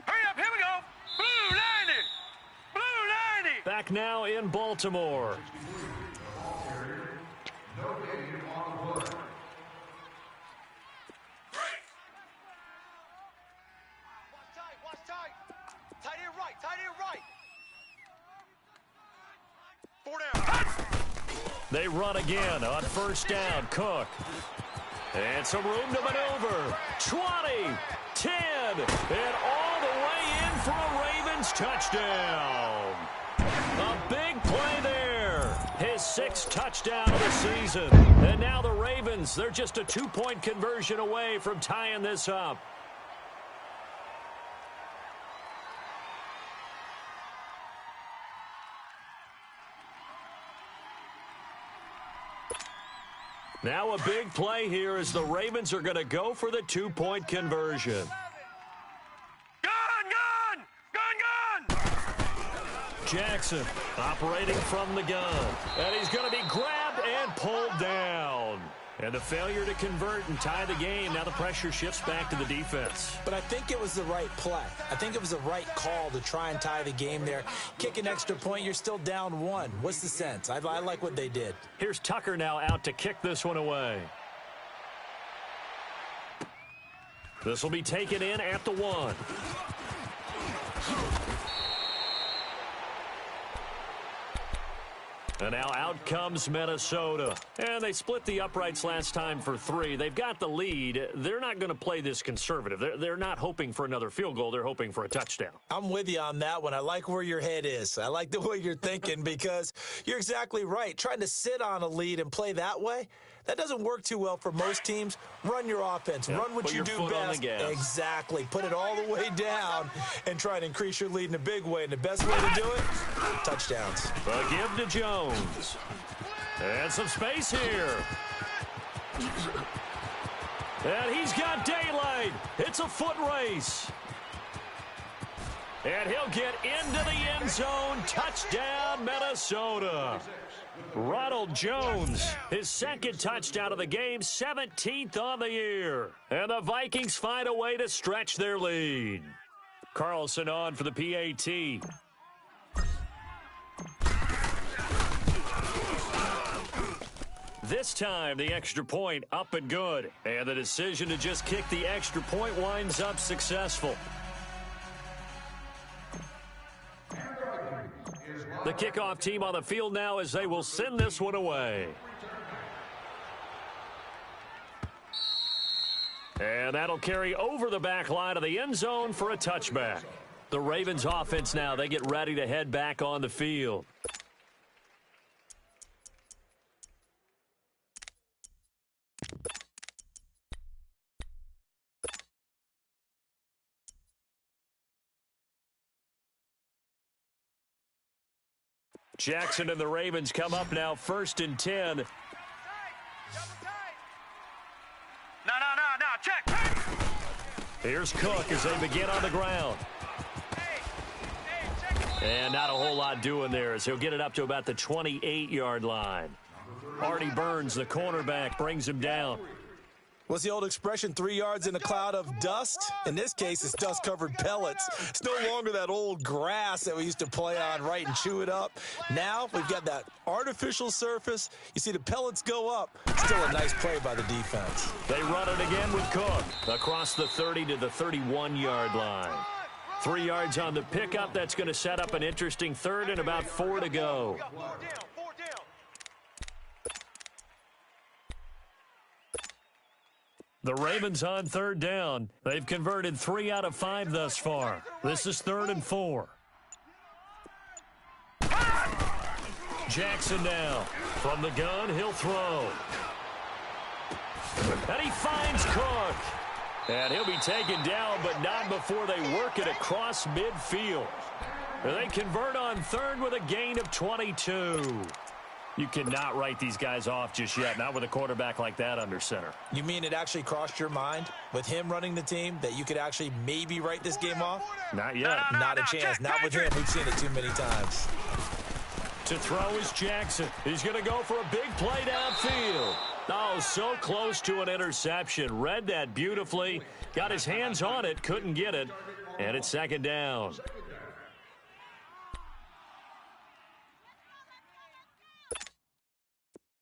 [SPEAKER 2] Hurry up, here we go. Blue 90. Blue 90.
[SPEAKER 1] Back now in Baltimore.
[SPEAKER 2] Watch tight. Tight end right. 4 down.
[SPEAKER 1] They run again on 1st down. Cook. And some room to maneuver. 20, 10, and all the way in for a Ravens touchdown. A big play there. His 6th touchdown of the season. And now the Ravens, they're just a 2-point conversion away from tying this up. Now a big play here as the Ravens are going to go for the 2-point conversion.
[SPEAKER 2] Gun!
[SPEAKER 1] Jackson operating from the gun. And he's going to be grabbed and pulled down. And the failure to convert and tie the game. Now the pressure shifts back to the defense.
[SPEAKER 3] But I think it was the right play. I think it was the right call to try and tie the game there. Kick an extra point, you're still down 1. What's the sense? I like what they did.
[SPEAKER 1] Here's Tucker now out to kick this one away. This will be taken in at the 1. And now out comes Minnesota. And they split the uprights last time for 3. They've got the lead. They're not going to play this conservative. They're not hoping for another field goal. They're hoping for a touchdown.
[SPEAKER 3] I'm with you on that one. I like where your head is. I like the way you're thinking because you're exactly right. Trying to sit on a lead and play that way, that doesn't work too well for most teams. Run your offense.
[SPEAKER 1] Yep.
[SPEAKER 3] Run what you do best. Exactly. Put it all the way down and try to increase your lead in a big way. And the best way to do it, touchdowns.
[SPEAKER 1] A give to Jones. And some space here. And he's got daylight. It's a foot race. And he'll get into the end zone. Touchdown, Minnesota. Ronald Jones, his second touchdown of the game, 17th on the year. And the Vikings find a way to stretch their lead. Carlson on for the PAT. This time, the extra point up and good. And the decision to just kick the extra point winds up successful. The kickoff team on the field now as they will send this one away. And that'll carry over the back line of the end zone for a touchback. The Ravens offense now, they get ready to head back on the field. Jackson and the Ravens come up now, 1st and 10.
[SPEAKER 2] No, check.
[SPEAKER 1] Here's Cook as they begin on the ground. And not a whole lot doing there as he'll get it up to about the 28-yard line. Artie Burns, the cornerback, brings him down.
[SPEAKER 3] What's the old expression, 3 yards in a cloud of dust? In this case, it's dust-covered pellets. It's no longer that old grass that we used to play on, right, and chew it up. Now we've got that artificial surface. You see the pellets go up. Still a nice play by the defense.
[SPEAKER 1] They run it again with Cook across the 30 to the 31-yard line. 3 yards on the pickup. That's going to set up an interesting 3rd and about 4 to go. The Ravens on 3rd down. They've converted 3 out of 5 thus far. This is 3rd and 4. Jackson now. From the gun, he'll throw. And he finds Cook. And he'll be taken down, but not before they work it across midfield. And they convert on 3rd with a gain of 22. You cannot write these guys off just yet, not with a quarterback like that under center.
[SPEAKER 3] You mean it actually crossed your mind with him running the team that you could actually maybe write this game off?
[SPEAKER 1] Not yet.
[SPEAKER 3] Not a chance. Not with him. We've seen it too many times.
[SPEAKER 1] To throw is Jackson. He's going to go for a big play downfield. Oh, so close to an interception. Read that beautifully. Got his hands on it. Couldn't get it. And it's 2nd down.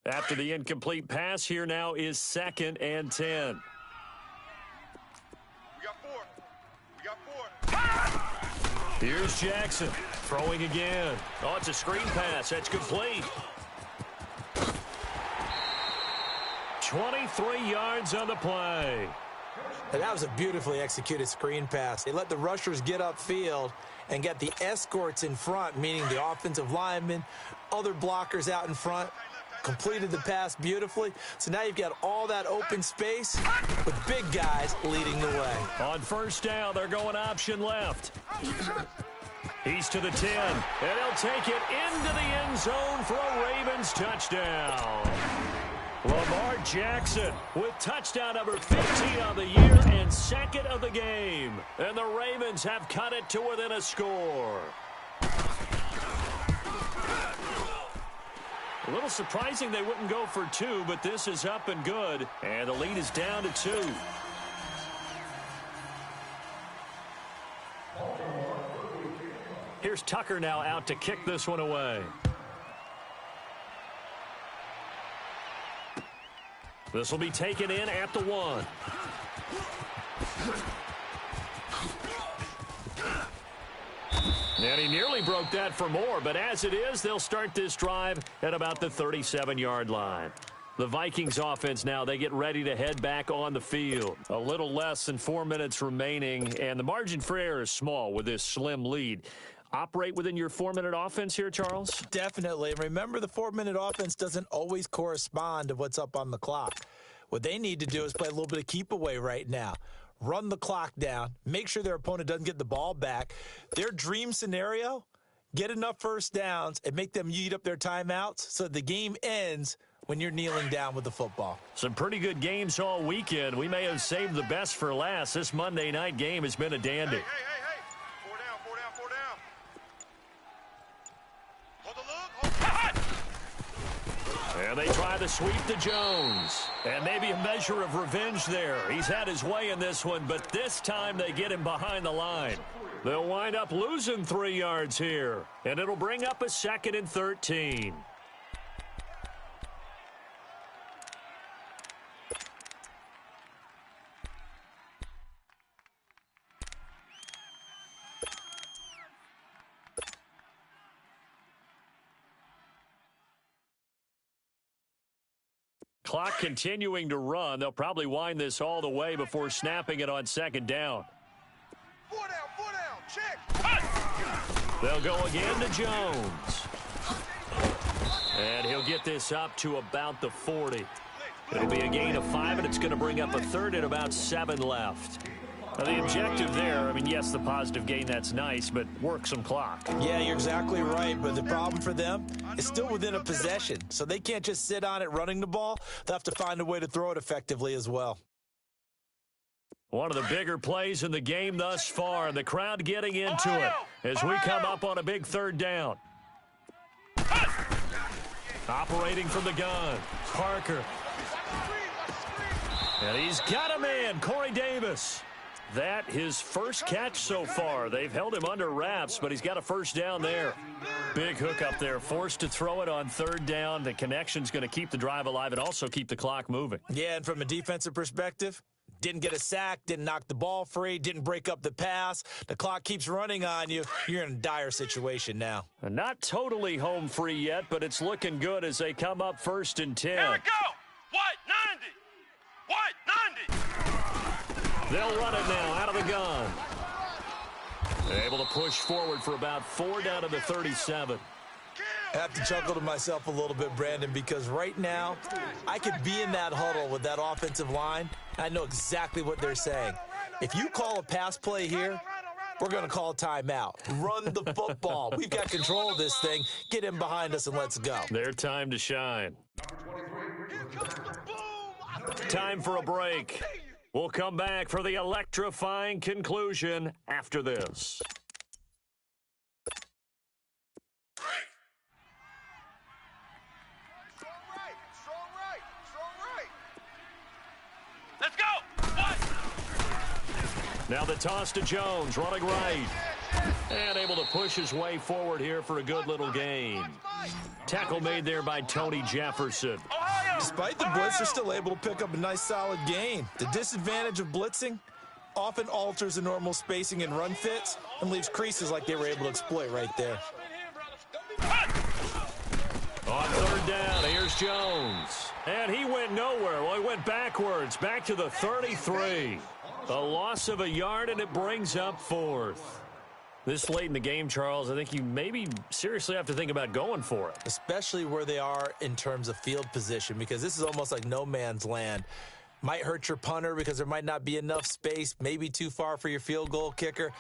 [SPEAKER 1] After the incomplete pass, here now is 2nd and 10.
[SPEAKER 2] We got 4.
[SPEAKER 1] Here's Jackson throwing again. Oh, it's a screen pass. That's complete. 23 yards on the play.
[SPEAKER 3] And that was a beautifully executed screen pass. They let the rushers get upfield and get the escorts in front, meaning the offensive linemen, other blockers out in front. Completed the pass beautifully. So now you've got all that open space with big guys leading the way.
[SPEAKER 1] On 1st down, they're going option left. He's to the 10, and he'll take it into the end zone for a Ravens touchdown. Lamar Jackson with touchdown number 15 on the year and 2nd of the game. And the Ravens have cut it to within a score. A little surprising they wouldn't go for 2, but this is up and good. And the lead is down to 2. Here's Tucker now out to kick this one away. This will be taken in at the 1. And he nearly broke that for more, but as it is, they'll start this drive at about the 37-yard line. The Vikings offense now, they get ready to head back on the field. A little less than 4 minutes remaining, and the margin for error is small with this slim lead. Operate within your 4-minute offense here, Charles?
[SPEAKER 3] Definitely. Remember, the 4-minute offense doesn't always correspond to what's up on the clock. What they need to do is play a little bit of keep away right now. Run the clock down. Make sure their opponent doesn't get the ball back. Their dream scenario, get enough first downs and make them eat up their timeouts so the game ends when you're kneeling down with the football.
[SPEAKER 1] Some pretty good games all weekend. We may have saved the best for last. This Monday night game has been a dandy.
[SPEAKER 2] Hey. 4 down. Hold the look.
[SPEAKER 1] And they try to sweep to Jones. And maybe a measure of revenge there. He's had his way in this one, but this time they get him behind the line. They'll wind up losing 3 yards here. And it'll bring up a 2nd and 13. Clock continuing to run. They'll probably wind this all the way before snapping it on 2nd down.
[SPEAKER 2] 4 down, check.
[SPEAKER 1] They'll go again to Jones. And he'll get this up to about the 40. It'll be a gain of 5, and it's going to bring up a 3rd and about 7 left. Now, the objective there, I mean, yes, the positive gain, that's nice, but work some clock.
[SPEAKER 3] Yeah, you're exactly right, but the problem for them is still within a possession, so they can't just sit on it running the ball. They'll have to find a way to throw it effectively as well.
[SPEAKER 1] One of the bigger plays in the game thus far, the crowd getting into it as we come up on a big 3rd down. Operating from the gun, Parker. And he's got a man, Corey Davis. That his first catch so far. They've held him under wraps, but he's got a first down there. Big hook up there, forced to throw it on 3rd down. The connection's going to keep the drive alive and also keep the clock moving.
[SPEAKER 3] Yeah, and from a defensive perspective, didn't get a sack, didn't knock the ball free, didn't break up the pass. The clock keeps running on you. You're in a dire situation now.
[SPEAKER 1] And not totally home free yet, but it's looking good as they come up 1st and 10.
[SPEAKER 2] Here we go. What? 90.
[SPEAKER 1] They'll run it now out of the gun. Able to push forward for about 4 down to the 37.
[SPEAKER 3] I have to chuckle to myself a little bit, Brandon, because right now I could be in that huddle with that offensive line. I know exactly what they're saying. If you call a pass play here, we're going to call a timeout. Run the football. We've got control of this thing. Get in behind us and let's go.
[SPEAKER 1] Their time to shine. Time for a break. We'll come back for the electrifying conclusion after this.
[SPEAKER 2] Strong right. Let's go. What?
[SPEAKER 1] Now the toss to Jones, running right. And able to push his way forward here for a good little gain. Tackle made there by Tony Jefferson.
[SPEAKER 3] Despite the blitz, they're still able to pick up a nice solid gain. The disadvantage of blitzing often alters the normal spacing and run fits and leaves creases like they were able to exploit right there.
[SPEAKER 1] On 3rd down, here's Jones. And he went nowhere. Well, he went backwards, back to the 33. A loss of a yard, and it brings up 4th. This late in the game, Charles, I think you maybe seriously have to think about going for it.
[SPEAKER 3] Especially where they are in terms of field position, because this is almost like no man's land. Might hurt your punter because there might not be enough space, maybe too far for your field goal kicker.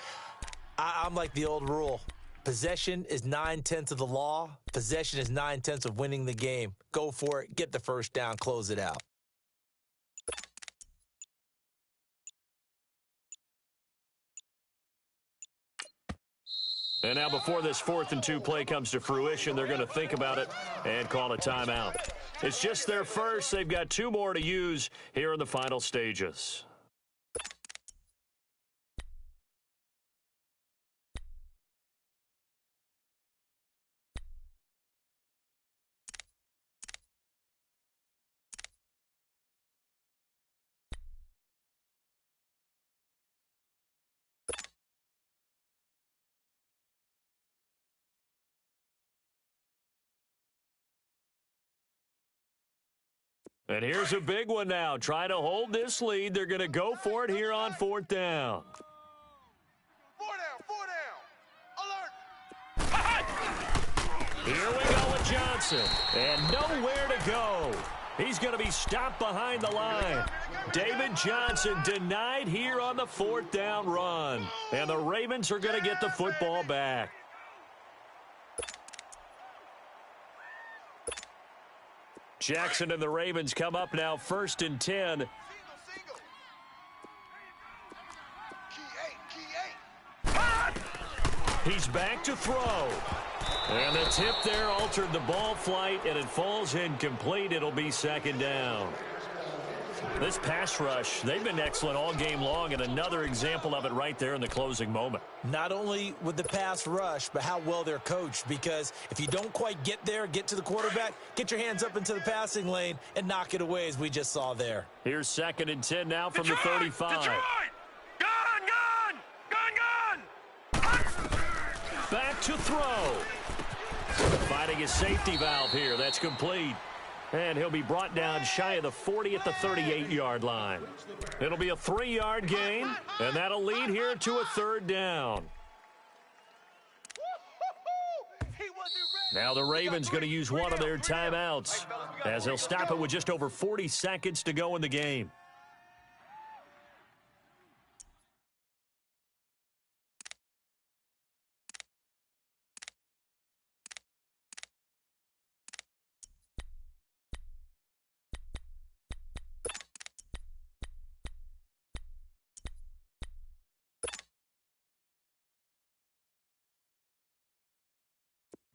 [SPEAKER 3] I'm like the old rule. Possession is 9/10 of the law. Possession is 9/10 of winning the game. Go for it. Get the first down. Close it out.
[SPEAKER 1] And now before this 4th and 2 play comes to fruition, they're going to think about it and call a timeout. It's just their first. They've got 2 more to use here in the final stages. And here's a big one now. Trying to hold this lead. They're going to go for it here on 4th down.
[SPEAKER 2] 4 down. Alert.
[SPEAKER 1] Here we go with Johnson. And nowhere to go. He's going to be stopped behind the line. David Johnson denied here on the 4th down run. And the Ravens are going to get the football back. Jackson and the Ravens come up now 1st and 10.
[SPEAKER 2] Single. Key 8.
[SPEAKER 1] He's back to throw. And the tip there altered the ball flight, and it falls incomplete. It'll be 2nd down. This pass rush, they've been excellent all game long, and another example of it right there in the closing moment.
[SPEAKER 3] Not only with the pass rush, but how well they're coached, because if you don't quite get there, get to the quarterback, get your hands up into the passing lane and knock it away, as we just saw there.
[SPEAKER 1] Here's 2nd and 10 now from the 35.
[SPEAKER 2] Detroit! Gun!
[SPEAKER 1] Back to throw. Finding his safety valve here. That's complete. And he'll be brought down shy of the 40 at the 38-yard line. It'll be a 3-yard gain, and that'll lead here to a 3rd down. Now the Ravens going to use one of their timeouts, as they'll stop it with just over 40 seconds to go in the game.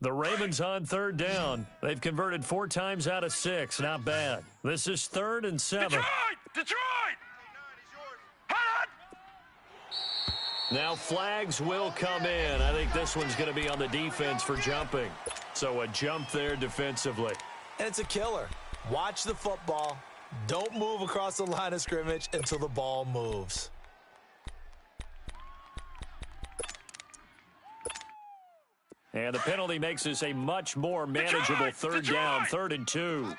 [SPEAKER 1] The Ravens on 3rd down. They've converted 4 times out of 6. Not bad. This is 3rd and 7.
[SPEAKER 2] Detroit!
[SPEAKER 1] Now flags will come in. I think this one's going to be on the defense for jumping. So a jump there defensively.
[SPEAKER 3] And it's a killer. Watch the football. Don't move across the line of scrimmage until the ball moves.
[SPEAKER 1] And the penalty makes this a much more manageable 3rd down, 3rd and 2.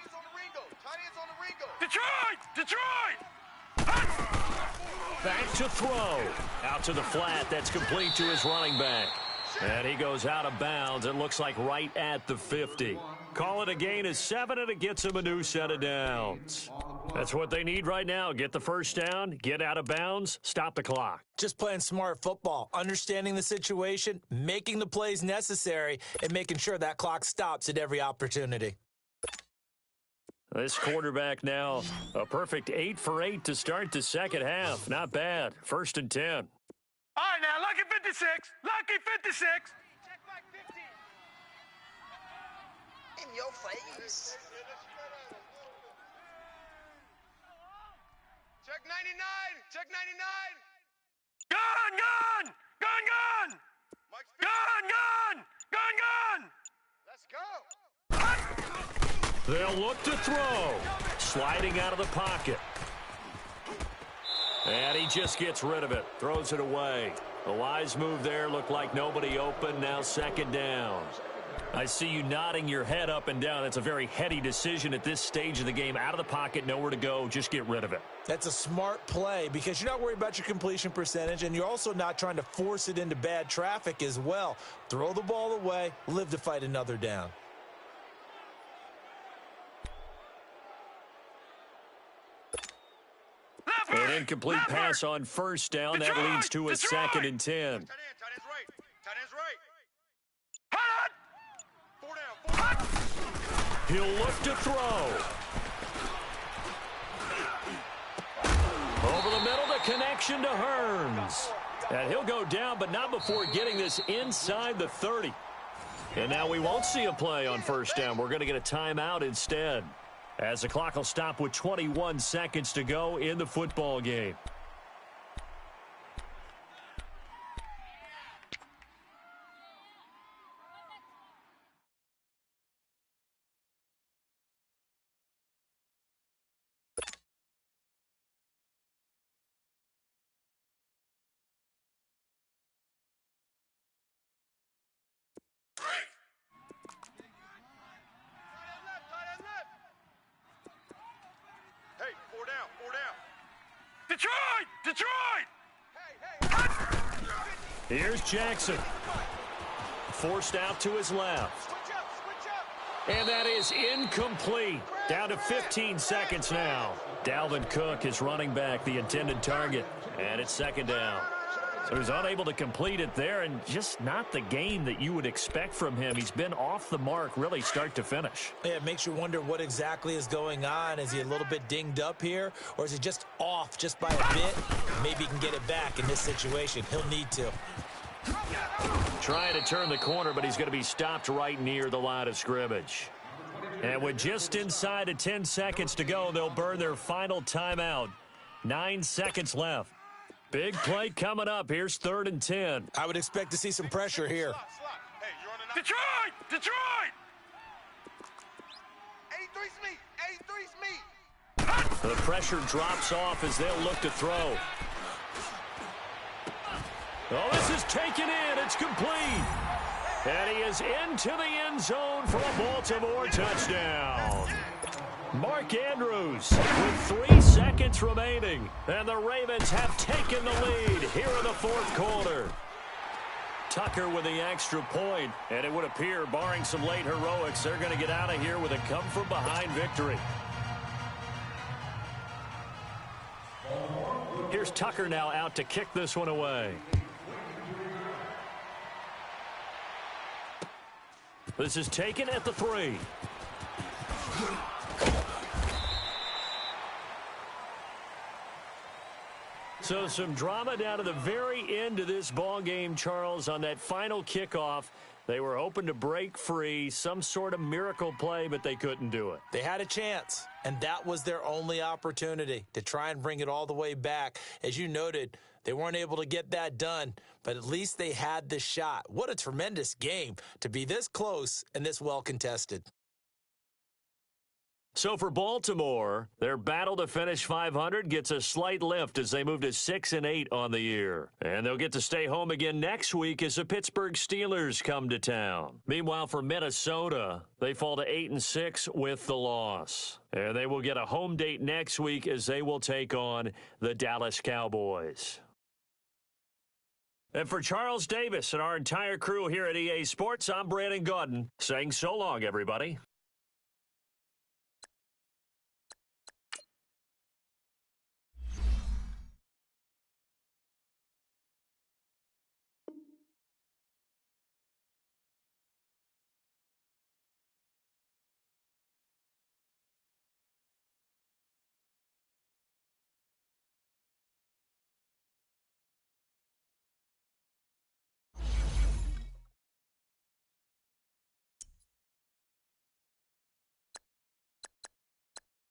[SPEAKER 2] Detroit!
[SPEAKER 1] Back to throw. Out to the flat. That's complete to his running back. And he goes out of bounds. It looks like right at the 50. Call it a gain of 7, and it gets him a new set of downs. That's what they need right now. Get the 1st down, get out of bounds, stop the clock.
[SPEAKER 3] Just playing smart football, understanding the situation, making the plays necessary, and making sure that clock stops at every opportunity.
[SPEAKER 1] This quarterback now, a perfect 8 for 8 to start the 2nd half. Not bad. 1st and 10.
[SPEAKER 2] All right, now, lucky 56. Lucky 56.
[SPEAKER 4] In your face.
[SPEAKER 2] Check 99. Check 99. Gun! Gun! Let's go.
[SPEAKER 1] They'll look to throw. Sliding out of the pocket. And he just gets rid of it. Throws it away. A wise move there. Looked like nobody open. Now 2nd down. I see you nodding your head up and down. That's a very heady decision at this stage of the game. Out of the pocket, nowhere to go. Just get rid of it.
[SPEAKER 3] That's a smart play because you're not worried about your completion percentage, and you're also not trying to force it into bad traffic as well. Throw the ball away, live to fight another down.
[SPEAKER 1] An incomplete pass on 1st down. That leads to a 2nd and 10.
[SPEAKER 2] Tight end's right. Tight end's right. 4 down.
[SPEAKER 1] He'll look to throw. Over the middle, the connection to Hearns. And he'll go down, but not before getting this inside the 30. And now we won't see a play on 1st down. We're going to get a timeout instead, as the clock will stop with 21 seconds to go in the football game.
[SPEAKER 2] Detroit!
[SPEAKER 1] Here's Jackson. Forced out to his left. And that is incomplete. Down to 15 seconds now. Dalvin Cook is running back the intended target. And it's second down. So he's unable to complete it there, and just not the game that you would expect from him. He's been off the mark really start to finish.
[SPEAKER 3] Yeah, it makes you wonder what exactly is going on. Is he a little bit dinged up here, or is he just off just by a bit? Maybe he can get it back in this situation. He'll need to.
[SPEAKER 1] Trying to turn the corner, but he's going to be stopped right near the line of scrimmage. And with just inside of 10 seconds to go, they'll burn their final timeout. 9 seconds left. Big play coming up. Here's 3rd and 10.
[SPEAKER 3] I would expect to see some pressure here.
[SPEAKER 2] Detroit! Detroit!
[SPEAKER 4] 83's me! 83's me!
[SPEAKER 1] The pressure drops off as they'll look to throw. Oh, this is taken in. It's complete. And he is into the end zone for a Baltimore touchdown. Mark Andrews with 3 seconds remaining. And the Ravens have taken the lead here in the 4th quarter. Tucker with the extra point. And it would appear, barring some late heroics, they're going to get out of here with a come-from-behind victory. Here's Tucker now out to kick this one away. This is taken at the 3. So some drama down to the very end of this ball game, Charles, on that final kickoff. They were hoping to break free, some sort of miracle play, but they couldn't do it.
[SPEAKER 3] They had a chance, and that was their only opportunity to try and bring it all the way back. As you noted, they weren't able to get that done, but at least they had the shot. What a tremendous game to be this close and this well contested.
[SPEAKER 1] So for Baltimore, their battle to finish 500 gets a slight lift as they move to 6-8 on the year. And they'll get to stay home again next week as the Pittsburgh Steelers come to town. Meanwhile, for Minnesota, they fall to 8-6 with the loss. And they will get a home date next week as they will take on the Dallas Cowboys. And for Charles Davis and our entire crew here at EA Sports, I'm Brandon Gaudin saying so long, everybody.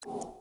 [SPEAKER 5] You